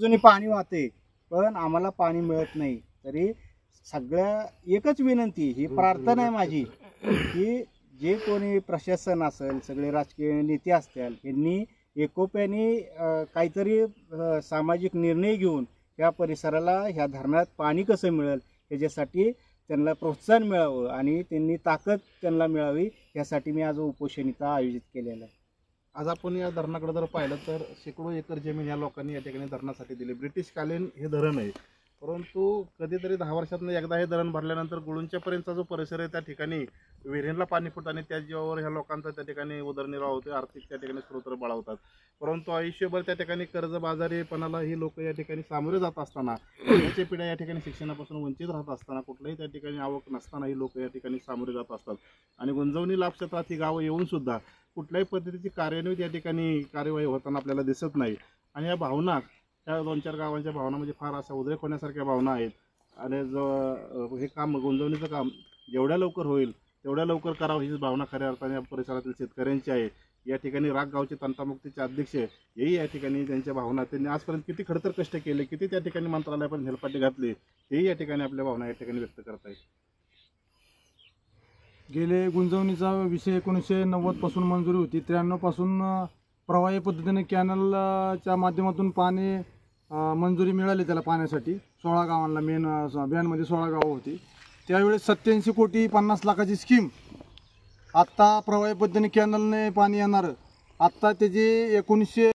अजूनही पाणी वाहते पण आम्हाला पाणी मिळत नाही। तरी सगळ्या एकच विनंती, ही प्रार्थना आहे माझी की जे कोणी प्रशासन असेल, सगळे राजकीय नेते असतील, यांनी एकोप्याने काहीतरी सामाजिक निर्णय घेऊन या परिसराला, ह्या धरणात पाणी कसं मिळेल याच्यासाठी त्यांना प्रोत्साहन मिळावं आणि त्यांनी ताकद त्यांना मिळावी, यासाठी मी आज उपोषण इथं आयोजित केलेलं आहे। आज आपण या धरणाकडे जर पाहिलं तर शेकडो एकर जमीन या लोकांनी या ठिकाणी धरणासाठी दिली। ब्रिटिशकालीन हे धरण आहे, परंतु कधीतरी 10 वर्षातून एकदा हे धरण भरल्यानंतर गुळूंच्यापर्यंतचा जो परिसर आहे त्या ठिकाणी विहिरींना पाणी फुटतं आणि त्या जीवावर ह्या लोकांचा त्या ठिकाणी उदरनिर्वाह होतो, आर्थिक त्या ठिकाणी स्रोत बळावतात। परंतु आयुष्यभर त्या ठिकाणी कर्जबाजारीपणाला ही लोक या ठिकाणी सामोरे जात असताना, पिढ्याच्या पिढ्या या ठिकाणी शिक्षणापासून वंचित राहत असताना, कुठल्याही त्या ठिकाणी आवक नसताना ही लोक या ठिकाणी सामोरे जात असतात आणि गुंजवणी लाभ क्षेत्रात ही गावं येऊन सुद्धा कुठल्याही पद्धतीची कार्यान्वित या ठिकाणी कार्यवाही होताना आपल्याला दिसत नाही। आणि या भावना, त्या 2-4 गावांच्या भावना म्हणजे फार अशा उद्रेक होण्यासारख्या भावना आहेत। आणि जो हे काम, गुंजवणीचं काम जेवढ्या लवकर होईल तेवढ्या लवकर करावं, ही भावना खऱ्या अर्थाने या परिसरातील शेतकऱ्यांची आहे। या ठिकाणी राग गावचे तंटामुक्तीचे अध्यक्ष हेही या ठिकाणी त्यांच्या भावना, त्यांनी आजपर्यंत किती खडतर कष्ट केले, किती त्या ठिकाणी मंत्रालयापर्यंत हेलपाटे घातले, हेही या ठिकाणी आपल्या भावना या ठिकाणी व्यक्त करत आहेत। गेले गुंजवणीचा विषय 1990 पासून मंजुरी होती। 93 पासून प्रवाही पद्धतीने कॅनलच्या माध्यमातून पाणी मंजुरी मिळाली त्याला पाण्यासाठी 16 गावांना, मेन बॅनमध्ये 16 गावं होती। त्यावेळेस 87 कोटी 50 लाखाची स्कीम, आत्ता प्रवाही पद्धतीने कॅनलने पाणी येणार, आत्ता त्याची 19